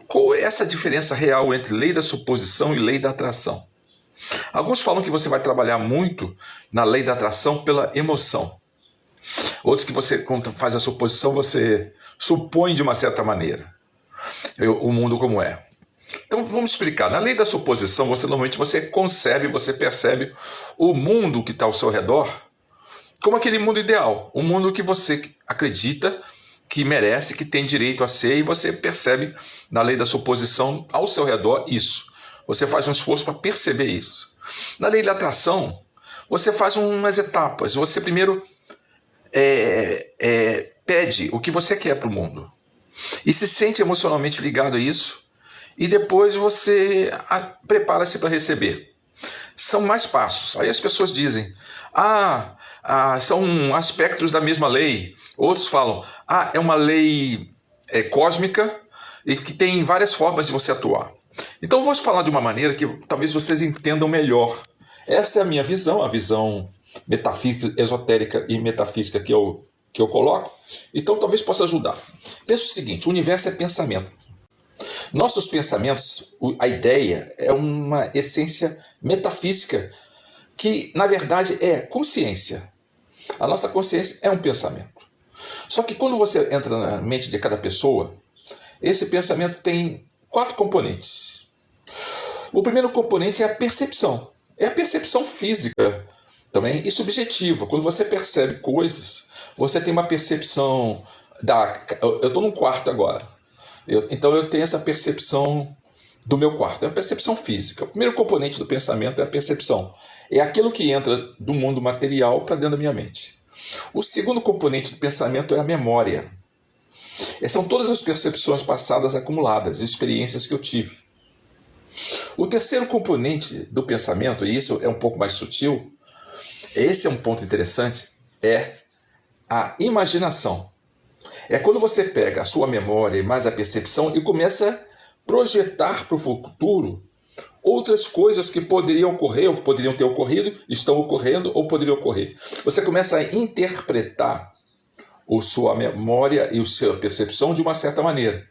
Qual é essa diferença real entre lei da suposição e lei da atração? Alguns falam que você vai trabalhar muito na lei da atração pela emoção. Outros que você, quando faz a suposição, você supõe de uma certa maneira o mundo como é. Então vamos explicar. Na lei da suposição, normalmente você concebe, você percebe o mundo que está ao seu redor como aquele mundo ideal, um mundo que você acredita que merece, que tem direito a ser, e você percebe na lei da suposição ao seu redor isso. Você faz um esforço para perceber isso. Na lei da atração, você faz umas etapas. Você primeiro pede o que você quer para o mundo e se sente emocionalmente ligado a isso, e depois você prepara-se para receber. São mais passos. Aí as pessoas dizem, são aspectos da mesma lei. Outros falam, é uma lei cósmica e que tem várias formas de você atuar. Então eu vou falar de uma maneira que talvez vocês entendam melhor. Essa é a minha visão, a visão metafísica, esotérica e metafísica que eu coloco. Então talvez possa ajudar. Pensa o seguinte, o universo é pensamento. Nossos pensamentos, a ideia é uma essência metafísica que, na verdade, é consciência. A nossa consciência é um pensamento. Só que quando você entra na mente de cada pessoa, esse pensamento tem 4 componentes. O primeiro componente é a percepção. É a percepção física também e subjetiva. Quando você percebe coisas, você tem uma percepção eu estou num quarto agora. Então eu tenho essa percepção do meu quarto. É a percepção física. O primeiro componente do pensamento é a percepção. É aquilo que entra do mundo material para dentro da minha mente. O segundo componente do pensamento é a memória. São todas as percepções passadas acumuladas, experiências que eu tive. O terceiro componente do pensamento, e isso é um pouco mais sutil, esse é um ponto interessante, é a imaginação. É quando você pega a sua memória e mais a percepção e começa a projetar para o futuro outras coisas que poderiam ocorrer, ou que poderiam ter ocorrido, estão ocorrendo ou poderiam ocorrer. Você começa a interpretar a sua memória e a sua percepção de uma certa maneira.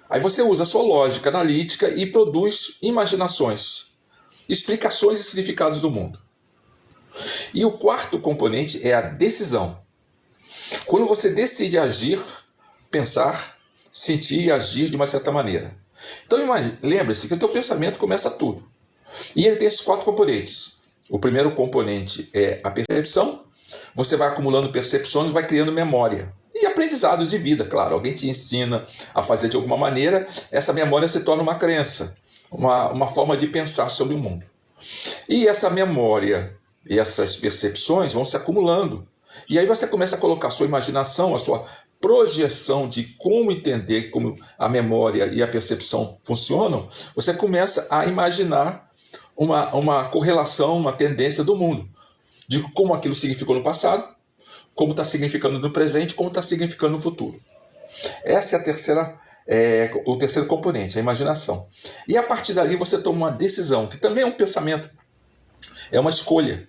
Aí você usa a sua lógica analítica e produz imaginações, explicações e significados do mundo. E o quarto componente é a decisão. Quando você decide agir, pensar, sentir e agir de uma certa maneira. Então lembre-se que o teu pensamento começa tudo. E ele tem esses 4 componentes. O primeiro componente é a percepção. Você vai acumulando percepções, vai criando memória. E aprendizados de vida, claro. Alguém te ensina a fazer de alguma maneira, essa memória se torna uma crença, uma forma de pensar sobre o mundo. E essa memória e essas percepções vão se acumulando. E aí você começa a colocar a sua imaginação, a sua projeção de como entender como a memória e a percepção funcionam. Você começa a imaginar uma correlação, uma tendência do mundo, de como aquilo significou no passado, como está significando no presente, como está significando no futuro. Essa é o terceiro componente, a imaginação. E a partir dali você toma uma decisão, que também é um pensamento, é uma escolha.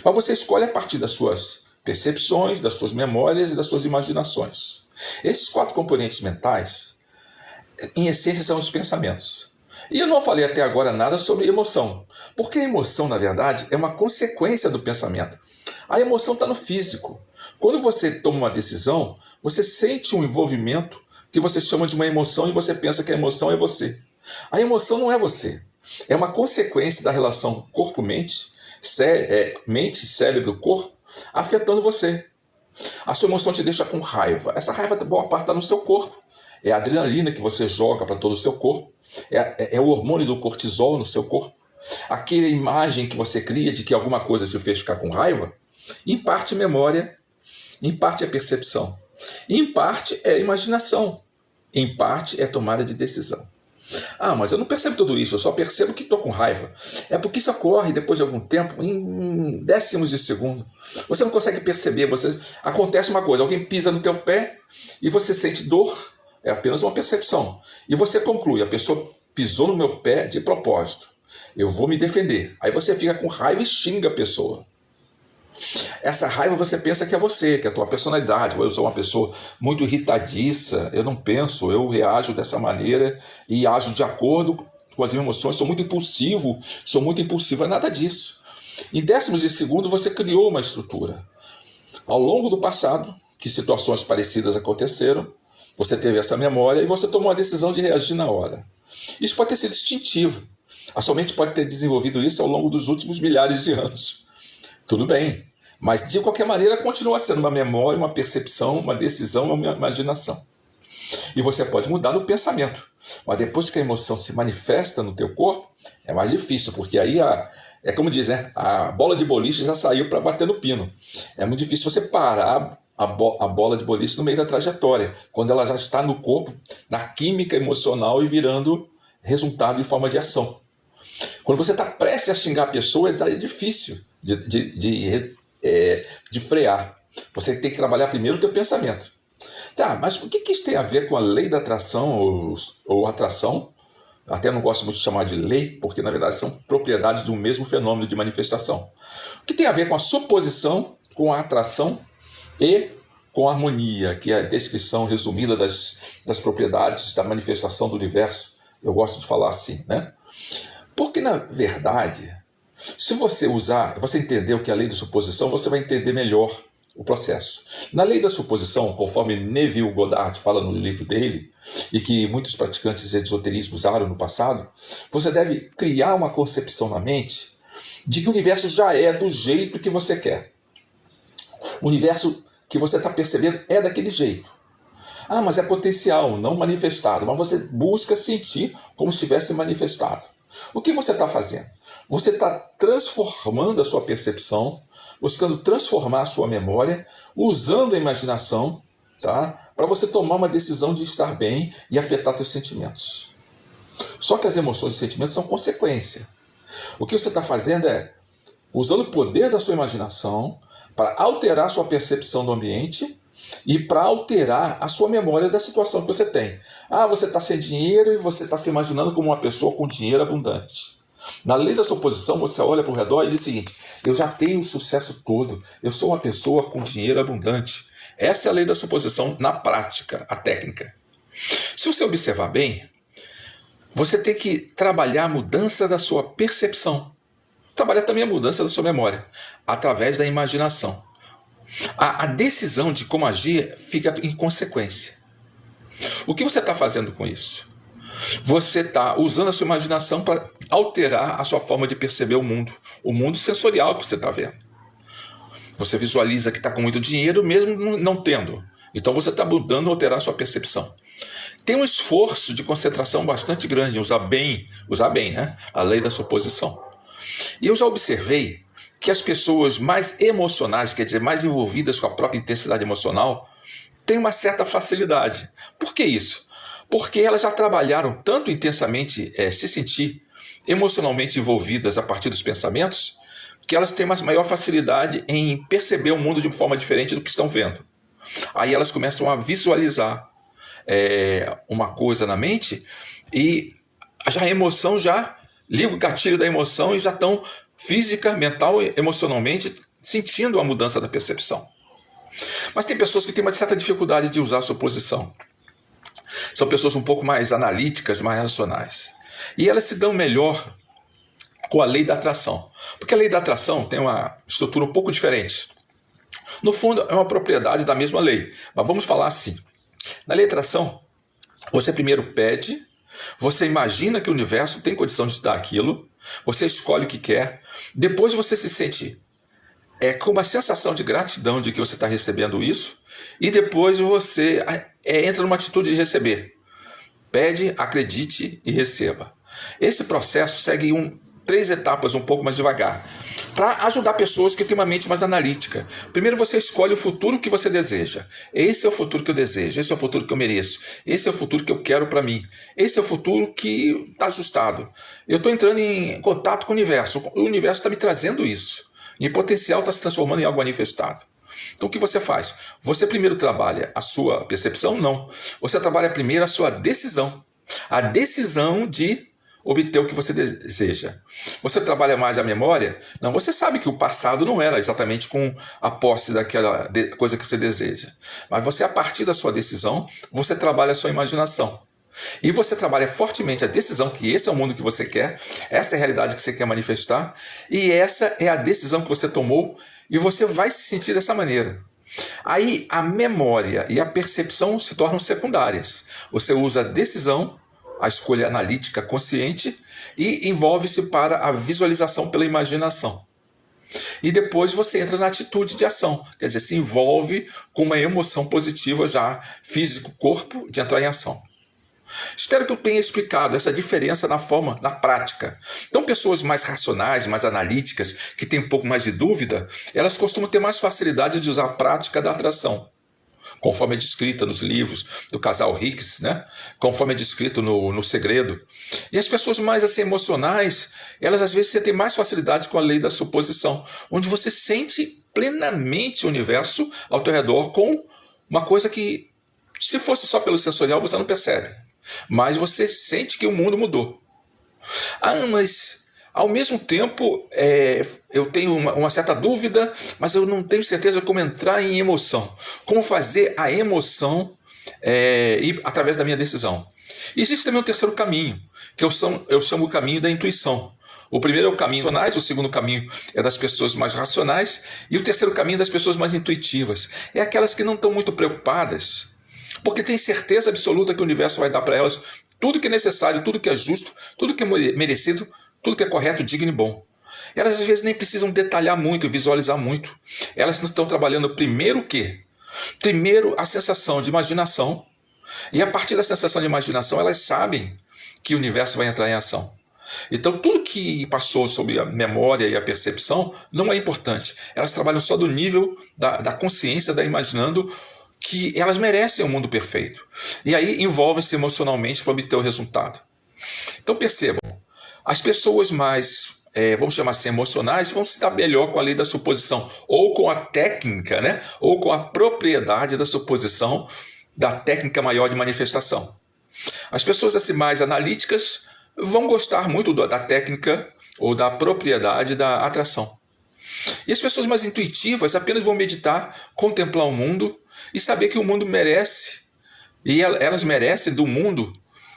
Mas você escolhe a partir das suas percepções, das suas memórias e das suas imaginações. Esses 4 componentes mentais, em essência, são os pensamentos. E eu não falei até agora nada sobre emoção, porque a emoção, na verdade, é uma consequência do pensamento. A emoção está no físico. Quando você toma uma decisão, você sente um envolvimento que você chama de uma emoção e você pensa que a emoção é você. A emoção não é você. É uma consequência da relação corpo-mente, mente, cérebro, corpo, afetando você. A sua emoção te deixa com raiva. Essa raiva, boa parte, está no seu corpo. É a adrenalina que você joga para todo o seu corpo. É o hormônio do cortisol no seu corpo. Aquela imagem que você cria de que alguma coisa te fez ficar com raiva, em parte memória, em parte é percepção, em parte é imaginação, em parte é tomada de decisão. Mas eu não percebo tudo isso, eu só percebo que estou com raiva. É porque isso ocorre depois de algum tempo, em décimos de segundo. Você não consegue perceber, acontece uma coisa, alguém pisa no teu pé e você sente dor, é apenas uma percepção. E você conclui, a pessoa pisou no meu pé de propósito, eu vou me defender. Aí você fica com raiva e xinga a pessoa. Essa raiva você pensa que é você, que é a tua personalidade. Eu sou uma pessoa muito irritadiça, eu não penso, eu reajo dessa maneira e ajo de acordo com as minhas emoções, sou muito impulsivo, é nada disso. Em décimos de segundo você criou uma estrutura. Ao longo do passado, que situações parecidas aconteceram, você teve essa memória e você tomou a decisão de reagir na hora. Isso pode ter sido instintivo. A sua mente pode ter desenvolvido isso ao longo dos últimos milhares de anos. Tudo bem, mas de qualquer maneira continua sendo uma memória, uma percepção, uma decisão, uma imaginação. E você pode mudar no pensamento, mas depois que a emoção se manifesta no teu corpo, é mais difícil, porque aí é como diz, né? A bola de boliche já saiu para bater no pino. É muito difícil você parar a bola de boliche no meio da trajetória, quando ela já está no corpo, na química emocional e virando resultado em forma de ação. Quando você está prestes a xingar pessoas, é difícil de frear. Você tem que trabalhar primeiro o teu pensamento. Tá, mas o que isso tem a ver com a lei da atração ou atração? Até não gosto muito de chamar de lei, porque na verdade são propriedades do mesmo fenômeno de manifestação. O que tem a ver com a suposição, com a atração e com a harmonia, que é a descrição resumida das propriedades da manifestação do universo. Eu gosto de falar assim, né? Porque na verdade, se você entender o que é a lei da suposição, você vai entender melhor o processo. Na lei da suposição, conforme Neville Goddard fala no livro dele, e que muitos praticantes de esoterismo usaram no passado, você deve criar uma concepção na mente de que o universo já é do jeito que você quer. O universo que você está percebendo é daquele jeito. Ah, mas é potencial, não manifestado. Mas você busca sentir como se tivesse manifestado. O que você está fazendo? Você está transformando a sua percepção, buscando transformar a sua memória, usando a imaginação, tá? Para você tomar uma decisão de estar bem e afetar seus sentimentos. Só que as emoções e sentimentos são consequência. O que você está fazendo é usando o poder da sua imaginação para alterar a sua percepção do ambiente e para alterar a sua memória da situação que você tem. Ah, você está sem dinheiro e você está se imaginando como uma pessoa com dinheiro abundante. Na lei da suposição, você olha para o redor e diz o seguinte: eu já tenho o sucesso todo, eu sou uma pessoa com dinheiro abundante. Essa é a lei da suposição na prática, a técnica. Se você observar bem, você tem que trabalhar a mudança da sua percepção. Trabalhar também a mudança da sua memória, através da imaginação. A decisão de como agir fica em consequência. O que você está fazendo com isso? Você está usando a sua imaginação para alterar a sua forma de perceber o mundo sensorial que você está vendo. Você visualiza que está com muito dinheiro mesmo não tendo. Então você está mudando, alterar a sua percepção. Tem um esforço de concentração bastante grande em usar bem, né? A lei da suposição. E eu já observei que as pessoas mais emocionais, quer dizer, mais envolvidas com a própria intensidade emocional, têm uma certa facilidade. Por que isso? Porque elas já trabalharam tanto intensamente se sentir emocionalmente envolvidas a partir dos pensamentos, que elas têm uma maior facilidade em perceber o mundo de uma forma diferente do que estão vendo. Aí elas começam a visualizar uma coisa na mente e a emoção já liga o gatilho da emoção e já estão física, mental e emocionalmente sentindo a mudança da percepção. Mas tem pessoas que têm uma certa dificuldade de usar a suposição. São pessoas um pouco mais analíticas, mais racionais. E elas se dão melhor com a lei da atração. Porque a lei da atração tem uma estrutura um pouco diferente. No fundo, é uma propriedade da mesma lei. Mas vamos falar assim. Na lei da atração, você primeiro pede, você imagina que o universo tem condição de te dar aquilo, você escolhe o que quer, depois você se sente com uma sensação de gratidão de que você está recebendo isso, e depois você entra numa atitude de receber. Pede, acredite e receba. Esse processo segue 3 etapas um pouco mais devagar, para ajudar pessoas que têm uma mente mais analítica. Primeiro você escolhe o futuro que você deseja. Esse é o futuro que eu desejo, esse é o futuro que eu mereço, esse é o futuro que eu quero para mim, esse é o futuro que está ajustado. Eu estou entrando em contato com o universo está me trazendo isso. E o potencial está se transformando em algo manifestado. Então o que você faz? Você primeiro trabalha a sua percepção? Não. Você trabalha primeiro a sua decisão. A decisão de obter o que você deseja. Você trabalha mais a memória? Não, você sabe que o passado não era exatamente com a posse daquela coisa que você deseja. Mas você, a partir da sua decisão, você trabalha a sua imaginação. E você trabalha fortemente a decisão que esse é o mundo que você quer, essa é a realidade que você quer manifestar, e essa é a decisão que você tomou, e você vai se sentir dessa maneira. Aí a memória e a percepção se tornam secundárias. Você usa a decisão, a escolha analítica consciente, e envolve-se para a visualização pela imaginação. E depois você entra na atitude de ação, quer dizer, se envolve com uma emoção positiva já físico-corpo de entrar em ação. Espero que eu tenha explicado essa diferença na forma, na prática. Então, pessoas mais racionais, mais analíticas, que têm um pouco mais de dúvida, elas costumam ter mais facilidade de usar a prática da atração, conforme é descrita nos livros do casal Hicks, né? Conforme é descrito no Segredo. E as pessoas mais assim, emocionais, elas às vezes têm mais facilidade com a lei da suposição, onde você sente plenamente o universo ao teu redor com uma coisa que, se fosse só pelo sensorial, você não percebe. Mas você sente que o mundo mudou. Mas ao mesmo tempo eu tenho uma certa dúvida, mas eu não tenho certeza como entrar em emoção. Como fazer a emoção ir através da minha decisão. Existe também um terceiro caminho, que eu chamo o caminho da intuição. O primeiro é o caminho racionais, o segundo caminho é das pessoas mais racionais, e o terceiro caminho é das pessoas mais intuitivas. É aquelas que não estão muito preocupadas, porque tem certeza absoluta que o universo vai dar para elas tudo que é necessário, tudo que é justo, tudo que é merecido, tudo que é correto, digno e bom. Elas às vezes nem precisam detalhar muito, visualizar muito. Elas estão trabalhando primeiro o quê? Primeiro a sensação de imaginação. E a partir da sensação de imaginação elas sabem que o universo vai entrar em ação. Então tudo que passou sobre a memória e a percepção não é importante. Elas trabalham só do nível da consciência, da imaginando que elas merecem um mundo perfeito. E aí envolvem-se emocionalmente para obter o resultado. Então percebam, as pessoas mais, vamos chamar assim, emocionais, vão se dar melhor com a lei da suposição, ou com a técnica, né? Ou com a propriedade da suposição, da técnica maior de manifestação. As pessoas assim, mais analíticas vão gostar muito da técnica ou da propriedade da atração. E as pessoas mais intuitivas apenas vão meditar, contemplar o mundo e saber que o mundo merece, e elas merecem do mundo,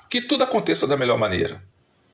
que tudo aconteça da melhor maneira.